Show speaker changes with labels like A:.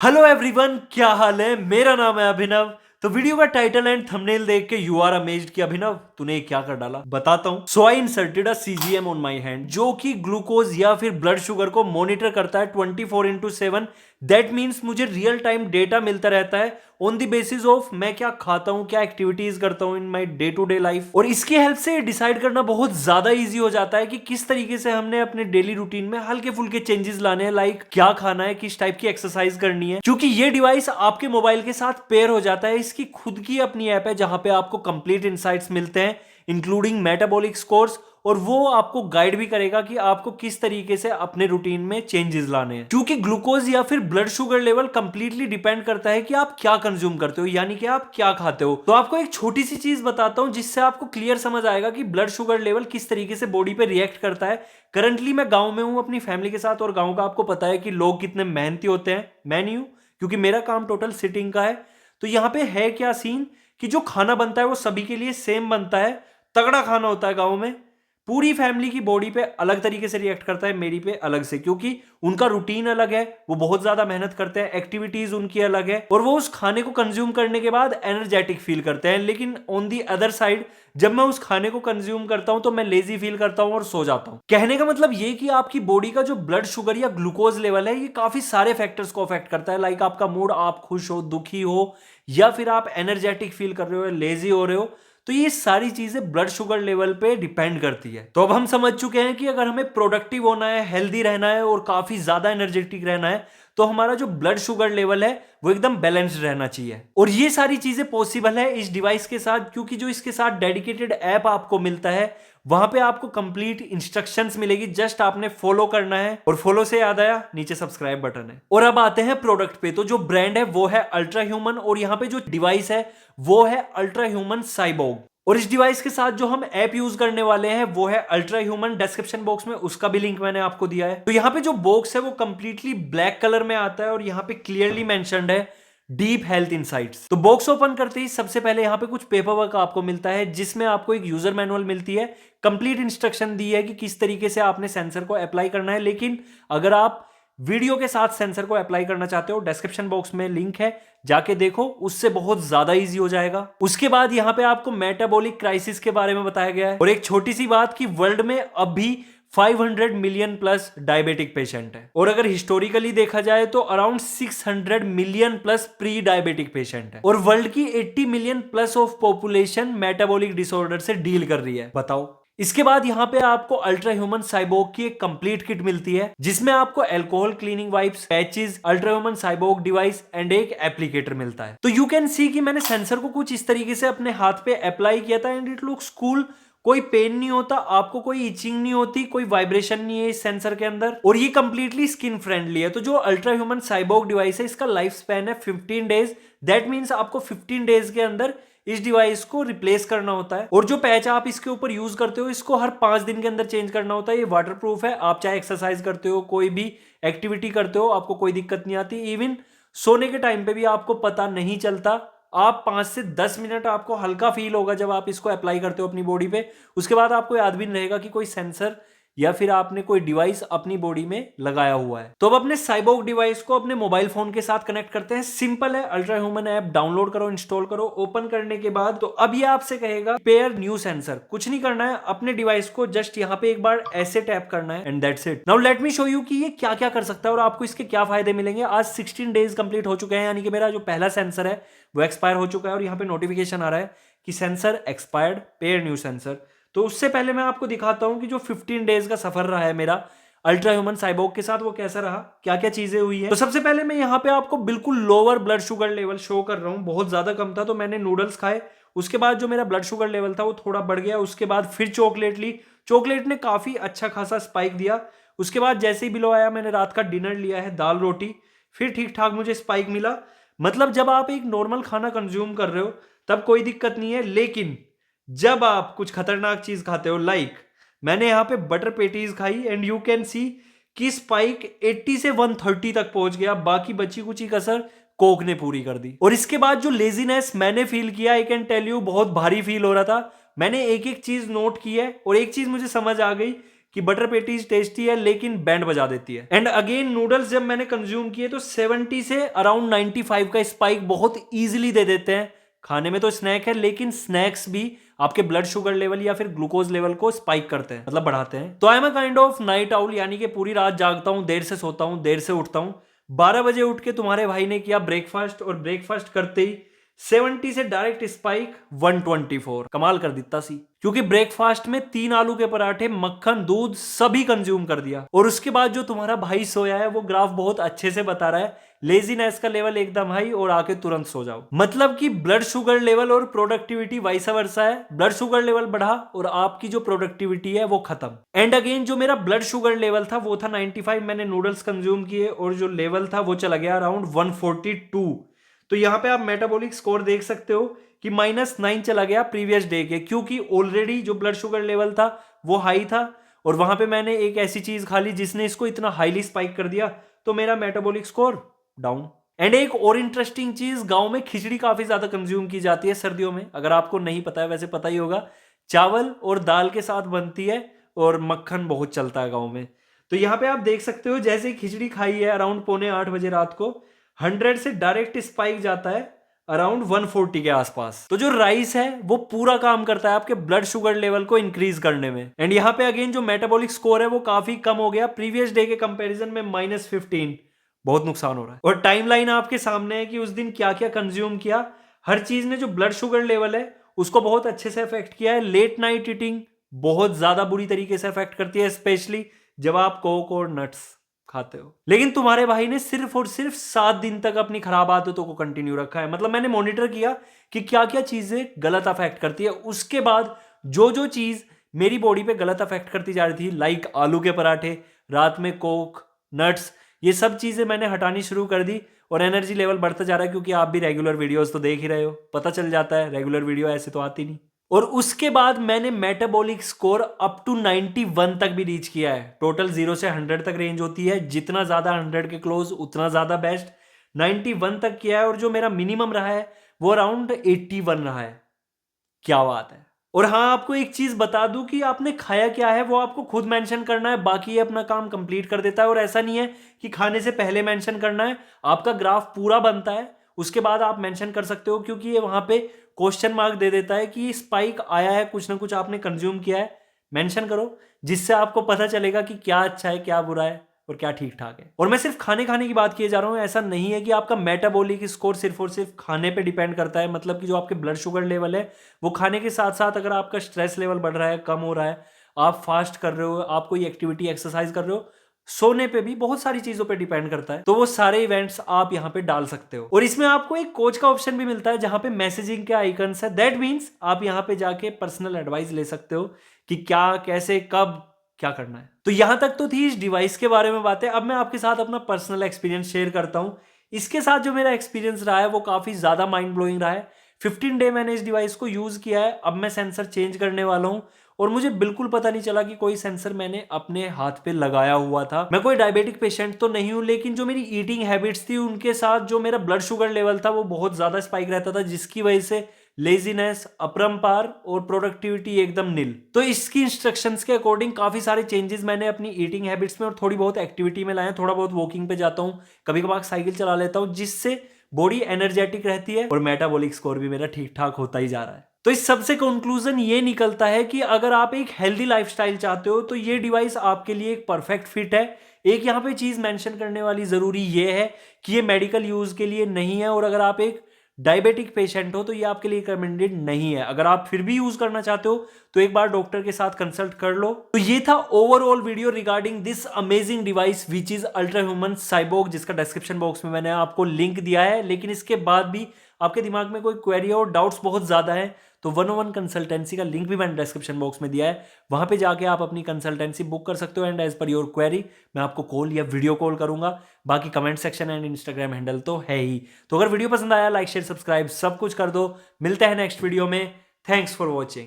A: Hello everyone, क्या हाल है। मेरा नाम है अभिनव। तो वीडियो का टाइटल एंड थंबनेल देख के यू आर अमेज्ड कि अभिनव तूने ये क्या कर डाला। बताता हूं। So I inserted a CGM on my hand जो कि ग्लूकोज या फिर ब्लड शुगर को मॉनिटर करता है 24/7। दैट मीन्स मुझे रियल टाइम डेटा मिलता रहता है ऑन द बेसिस ऑफ मैं क्या खाता हूं, क्या एक्टिविटीज करता हूं in my day to day life. और इसकी हेल्प से डिसाइड करना बहुत ज्यादा इजी हो जाता है कि किस तरीके से हमने अपने डेली रूटीन में हल्के फुल्के चेंजेस लाने हैं, लाइक क्या खाना है, किस टाइप की एक्सरसाइज करनी है। क्योंकि ये डिवाइस आपके मोबाइल के साथ पेयर हो जाता है। इसकी खुद की अपनी ऐप है जहां पे आपको कंप्लीट इनसाइट्स मिलते हैं इंक्लूडिंग मेटाबॉलिक स्कोर्स, और वो आपको गाइड भी करेगा कि आपको किस तरीके से अपने रूटीन में चेंजेस लाने हैं। क्योंकि ग्लूकोज या फिर blood sugar level completely depend करता है कि आप क्या कंज्यूम करते हो, यानी कि आप क्या खाते हो। तो आपको एक छोटी सी चीज बताता हूं जिससे आपको क्लियर समझ आएगा कि ब्लड शुगर लेवल किस तरीके से बॉडी पे रिएक्ट करता है। करंटली मैं गांव में हूं अपनी फैमिली के साथ, और गांव का आपको पता है कि लोग कितने मेहनती होते हैं। मैं नहीं हूं क्योंकि मेरा काम टोटल सिटिंग का है। तो यहाँ पे है क्या सीन कि जो खाना बनता है वो सभी के लिए सेम बनता है। तगड़ा खाना होता है गांव में। पूरी फैमिली की बॉडी पे अलग तरीके से रिएक्ट करता है, मेरी पे अलग से, क्योंकि उनका रूटीन अलग है। वो बहुत ज्यादा मेहनत करते हैं, एक्टिविटीज उनकी अलग है, और वो उस खाने को कंज्यूम करने के बाद एनर्जेटिक फील करते हैं। लेकिन ऑन दी अदर साइड जब मैं उस खाने को कंज्यूम करता हूं तो मैं लेजी फील करता हूं और सो जाता हूं। कहने का मतलब ये कि आपकी बॉडी का जो ब्लड शुगर या ग्लूकोज लेवल है ये काफी सारे फैक्टर्स को अफेक्ट करता है। लाइक आपका मूड, आप खुश हो, दुखी हो, या फिर आप एनर्जेटिक फील कर रहे हो, लेजी हो रहे हो, तो ये सारी चीजें ब्लड शुगर लेवल पे डिपेंड करती है। तो अब हम समझ चुके हैं कि अगर हमें प्रोडक्टिव होना है, हेल्दी रहना है और काफी ज्यादा एनर्जेटिक रहना है तो हमारा जो ब्लड शुगर लेवल है वो एकदम बैलेंस्ड रहना चाहिए। और ये सारी चीजें पॉसिबल है इस डिवाइस के साथ, क्योंकि जो इसके साथ डेडिकेटेड ऐप आपको मिलता है वहां पे आपको कंप्लीट इंस्ट्रक्शंस मिलेगी। जस्ट आपने फॉलो करना है, और फॉलो से याद आया नीचे सब्सक्राइब बटन है। और अब आते हैं प्रोडक्ट पे। तो जो ब्रांड है वो है अल्ट्रा ह्यूमन, और यहाँ पे जो डिवाइस है वो है अल्ट्रा ह्यूमन साइबोर्ग। और इस डिवाइस के साथ जो हम ऐप यूज करने वाले हैं वो है अल्ट्रा ह्यूमन। डिस्क्रिप्शन बॉक्स में उसका भी लिंक मैंने आपको दिया है। तो यहाँ पे जो बॉक्स है वो कंप्लीटली ब्लैक कलर में आता है, और यहाँ पे क्लियरली मेंशन्ड है डीप हेल्थ इनसाइट्स। तो बॉक्स ओपन करते ही सबसे पहले यहाँ पे कुछ पेपर वर्क आपको मिलता है जिसमें आपको एक यूजर मैनुअल मिलती है। कंप्लीट इंस्ट्रक्शन दी है कि किस तरीके से आपने सेंसर को अप्लाई करना है। लेकिन अगर आप वीडियो के साथ सेंसर को अप्लाई करना चाहते हो, डिस्क्रिप्शन बॉक्स में लिंक है, जाके देखो, उससे बहुत ज्यादा इजी हो जाएगा। उसके बाद यहाँ पे आपको मेटाबॉलिक क्राइसिस के बारे में बताया गया है, और एक छोटी सी बात कि वर्ल्ड में अभी 500 मिलियन प्लस डायबिटिक पेशेंट है, और अगर हिस्टोरिकली देखा जाए तो around 600 million plus pre diabetic patient है, और वर्ल्ड की 80 million plus of population metabolic disorder से डील कर रही है। बताओ। इसके बाद यहाँ पे आपको अल्ट्रा ह्यूमन साइबोर्ग की एक कंप्लीट किट मिलती है जिसमें आपको alcohol cleaning wipes, patches, ultra human cyborg device and एक एप्लीकेटर मिलता है। तो यू कैन सी कि मैंने सेंसर को कुछ इस तरीके से अपने हाथ पे अप्लाई किया था एंड इट लुक्स कूल। कोई पेन नहीं होता आपको, कोई इचिंग नहीं होती, कोई वाइब्रेशन नहीं है इस सेंसर के अंदर, और ये कंप्लीटली स्किन फ्रेंडली है। तो जो अल्ट्रा ह्यूमन साइबोर्ग डिवाइस है इसका लाइफ स्पैन है 15 डेज। दैट मीन्स आपको 15 डेज के अंदर इस डिवाइस को रिप्लेस करना होता है, और जो पैच आप इसके ऊपर यूज करते हो इसको हर 5 दिन के अंदर चेंज करना होता है। ये वाटर प्रूफ है, आप चाहे एक्सरसाइज करते हो, कोई भी एक्टिविटी करते हो, आपको कोई दिक्कत नहीं आती। इवन सोने के टाइम पे भी आपको पता नहीं चलता। आप 5 से 10 मिनट आपको हल्का फील होगा जब आप इसको अप्लाई करते हो अपनी बॉडी पे। उसके बाद आपको याद भी नहीं रहेगा कि कोई सेंसर या फिर आपने कोई डिवाइस अपनी बॉडी में लगाया हुआ है। तो अब अपने साइबोर्ग डिवाइस को अपने मोबाइल फोन के साथ कनेक्ट करते हैं। सिंपल है, अल्ट्रा ह्यूमन ऐप डाउनलोड करो, इंस्टॉल करो। ओपन करने के बाद तो अब ये आपसे कहेगा पेयर न्यू सेंसर। कुछ नहीं करना है, अपने डिवाइस को जस्ट यहाँ पे एक बार ऐसे टैप करना है and that's it. Now let me show you कि ये क्या क्या कर सकता है और आपको इसके क्या फायदे मिलेंगे। आज 16 डेज कंप्लीट हो चुके हैं, यानी कि मेरा जो पहला सेंसर है वो एक्सपायर हो चुका है, और यहाँ पे नोटिफिकेशन आ रहा है कि sensor expired, pair new sensor. तो उससे पहले मैं आपको दिखाता हूं कि जो 15 डेज का सफर रहा है मेरा अल्ट्रा ह्यूमन साइबोर्ग के साथ वो कैसा रहा, क्या क्या चीजें हुई है। तो सबसे पहले मैं यहाँ पे आपको बिल्कुल lower blood sugar level show कर रहा हूँ। बहुत ज्यादा कम था तो मैंने नूडल्स खाए, उसके बाद जो मेरा ब्लड शुगर लेवल था वो थोड़ा बढ़ गया। उसके बाद फिर चॉकलेट ली, चॉकलेट ने काफी अच्छा खासा स्पाइक दिया। उसके बाद जैसे ही बिलो आया मैंने रात का डिनर लिया है, दाल रोटी, फिर ठीक ठाक मुझे स्पाइक मिला। मतलब जब आप एक नॉर्मल खाना कंज्यूम कर रहे हो तब कोई दिक्कत नहीं है, लेकिन जब आप कुछ खतरनाक चीज खाते हो, लाइक मैंने यहां पे बटर पेटीज खाई एंड यू कैन सी कि स्पाइक 80 से 130 तक पहुंच गया। बाकी बची कुची कसर कोक ने पूरी कर दी। और इसके बाद जो लेजीनेस मैंने फील किया, आई कैन टेल यू, बहुत भारी फील हो रहा था। मैंने एक एक चीज नोट की है और एक चीज मुझे समझ आ गई कि बटर पेटीज टेस्टी है लेकिन बैंड बजा देती है। एंड अगेन नूडल्स जब मैंने कंज्यूम किए तो 70 से अराउंड 95 का स्पाइक बहुत इजीली दे देते हैं। खाने में तो स्नैक है लेकिन स्नैक्स भी आपके ब्लड शुगर लेवल या फिर ग्लूकोज लेवल को स्पाइक करते हैं, मतलब बढ़ाते हैं। तो I am a kind of night owl, यानी कि पूरी रात जागता हूं, देर से सोता हूं, देर से उठता हूं। 12 बजे उठ के तुम्हारे भाई ने किया ब्रेकफास्ट और ब्रेकफास्ट करते ही 70 से डायरेक्ट स्पाइक 124। कमाल कर देता सी, क्योंकि ब्रेकफास्ट में 3 आलू के पराठे, मक्खन, दूध सभी कंज्यूम कर दिया। और उसके बाद जो तुम्हारा भाई सोया है वो ग्राफ बहुत अच्छे से बता रहा है लेजीनेस का लेवल एकदम हाई और आके तुरंत सो जाओ। मतलब कि ब्लड शुगर लेवल और प्रोडक्टिविटी वाइस वर्सा है। ब्लड शुगर लेवल बढ़ा और आपकी जो प्रोडक्टिविटी है वो खत्म। एंड अगेन जो मेरा ब्लड शुगर लेवल था वो था 95, मैंने नूडल्स कंज्यूम किए और जो लेवल था वो चला गया अराउंड 142। तो यहां पे आप मेटाबॉलिक स्कोर देख सकते हो कि -9 चला गया प्रीवियस डे के, क्योंकि ऑलरेडी जो ब्लड शुगर लेवल था वो हाई था और वहां पे मैंने एक ऐसी चीज खा ली जिसने इसको इतना हाईली स्पाइक कर दिया, तो मेरा मेटाबॉलिक स्कोर डाउन। एंड एक और इंटरेस्टिंग चीज, गांव में खिचड़ी काफी ज्यादा कंज्यूम की जाती है सर्दियों में। अगर आपको नहीं पता है, वैसे पता ही होगा, चावल और दाल के साथ बनती है और मक्खन बहुत चलता है गांव में। तो यहां पे आप देख सकते हो जैसे खिचड़ी खाई है अराउंड 7:45 बजे रात को, 100 से डायरेक्ट स्पाइक जाता है अराउंड 140 के आसपास। तो जो राइस है वो पूरा काम करता है आपके ब्लड शुगर लेवल को इंक्रीज करने में। एंड यहाँ पे अगेन जो मेटाबॉलिक स्कोर है वो काफी कम हो गया प्रीवियस डे के कंपैरिजन में, -15। बहुत नुकसान हो रहा है। और टाइमलाइन आपके सामने है कि उस दिन क्या क्या कंज्यूम किया। हर चीज ने जो ब्लड शुगर लेवल है उसको बहुत अच्छे से अफेक्ट किया है। लेट नाइट ईटिंग बहुत ज्यादा बुरी तरीके से अफेक्ट करती है, स्पेशली जब आप कोक और नट्स खाते हो। लेकिन तुम्हारे भाई ने सिर्फ और सिर्फ 7 दिन तक अपनी खराब आदतों को कंटिन्यू रखा है। मतलब मैंने मॉनिटर किया कि क्या क्या चीजें गलत अफेक्ट करती है। उसके बाद जो जो चीज मेरी बॉडी पे गलत अफेक्ट करती जा रही थी, लाइक आलू के पराठे, रात में कोक, नट्स, ये सब चीजें मैंने हटानी शुरू कर दी और एनर्जी लेवल बढ़ता जा रहा है। क्योंकि आप भी रेगुलर वीडियोस तो देख ही रहे हो, पता चल जाता है, रेगुलर वीडियो ऐसे तो आती नहीं। और उसके बाद मैंने मेटाबॉलिक स्कोर अप टू 91 तक भी रीच किया है। टोटल 0 से 100 तक रेंज होती है, जितना ज्यादा 100 के क्लोज उतना ज्यादा बेस्ट। 91 तक किया है और जो मेरा मिनिमम रहा है वो अराउंड 81 रहा है। क्या बात है। और हाँ, आपको एक चीज बता दूं कि आपने खाया क्या है वो आपको खुद मेंशन करना है, बाकी ये अपना काम कंप्लीट कर देता है। और ऐसा नहीं है कि खाने से पहले मेंशन करना है, आपका ग्राफ पूरा बनता है उसके बाद आप मेंशन कर सकते हो, क्योंकि ये वहां पे क्वेश्चन मार्क दे देता है कि स्पाइक आया है, कुछ ना कुछ आपने कंज्यूम किया है। मेंशन करो जिससे आपको पता चलेगा कि क्या अच्छा है, क्या बुरा है और क्या ठीक ठाक है। और मैं सिर्फ खाने खाने की बात किए जा रहा हूं, ऐसा नहीं है कि आपका मेटाबॉलिक स्कोर सिर्फ और सिर्फ खाने पे डिपेंड करता है। मतलब कि जो आपके ब्लड शुगर लेवल है वो खाने के साथ साथ, अगर आपका स्ट्रेस लेवल बढ़ रहा है, कम हो रहा है, आप फास्ट कर रहे हो, आप कोई एक्टिविटी एक्सरसाइज कर रहे हो, सोने पे भी, बहुत सारी चीजों पे डिपेंड करता है। तो वो सारे इवेंट्स आप यहाँ पे डाल सकते हो। और इसमें आपको एक कोच का ऑप्शन भी मिलता है जहां पे मैसेजिंग के आइकन्स है। दैट मीन्स आप यहाँ पे जाके पर्सनल एडवाइस ले सकते हो कि क्या, कैसे, कब क्या करना है। तो यहां तक तो थी इस डिवाइस के बारे में बातें। अब मैं आपके साथ अपना पर्सनल एक्सपीरियंस शेयर करता हूं। इसके साथ जो मेरा एक्सपीरियंस रहा है वो काफी ज्यादा माइंड ब्लोइंग रहा है। 15 डे मैंने इस डिवाइस को यूज किया है। अब मैं सेंसर चेंज करने वाला हूं और मुझे बिल्कुल पता नहीं चला कि कोई सेंसर मैंने अपने हाथ पे लगाया हुआ था। मैं कोई डायबिटिक पेशेंट तो नहीं हूं, लेकिन जो मेरी ईटिंग हैबिट्स थी उनके साथ जो मेरा ब्लड शुगर लेवल था वो बहुत ज्यादा स्पाइक रहता था, जिसकी वजह से लेजीनेस अपरंपार और प्रोडक्टिविटी एकदम नील। तो इसकी इंस्ट्रक्शंस के अकॉर्डिंग काफी सारे चेंजेस मैंने अपनी ईटिंग हैबिट्स में और थोड़ी बहुत एक्टिविटी में लाए। थोड़ा बहुत वॉकिंग पे जाता हूं, कभी कभार साइकिल चला लेता हूं, जिससे बॉडी एनर्जेटिक रहती है और मेटाबॉलिक स्कोर भी मेरा ठीक ठाक होता ही जा रहा है। तो इस सबसे कंक्लूजन ये निकलता है कि अगर आप एक हेल्दी लाइफस्टाइल चाहते हो तो ये डिवाइस आपके लिए एक परफेक्ट फिट है। एक यहाँ पे चीज मेंशन करने वाली जरूरी ये है कि ये मेडिकल यूज के लिए नहीं है, और अगर आप एक डायबिटिक पेशेंट हो तो ये आपके लिए रिकमेंडेड नहीं है। अगर आप फिर भी यूज करना चाहते हो तो एक बार डॉक्टर के साथ कंसल्ट कर लो। तो ये था overall video regarding this amazing device which is ultra human cyborg, जिसका डिस्क्रिप्शन बॉक्स में मैंने आपको लिंक दिया है। लेकिन इसके बाद भी आपके दिमाग में कोई क्वेरी और डाउट्स बहुत ज्यादा है तो 101 कंसल्टेंसी का लिंक भी मैंने डिस्क्रिप्शन बॉक्स में दिया है, वहां पे जाके आप अपनी कंसल्टेंसी बुक कर सकते हो। And as per your query मैं आपको कॉल या वीडियो कॉल करूंगा। बाकी comment section and Instagram handle तो है ही। तो अगर वीडियो पसंद आया, लाइक शेयर सब्सक्राइब सब कुछ कर दो। मिलते हैं नेक्स्ट वीडियो में। Thanks for watching.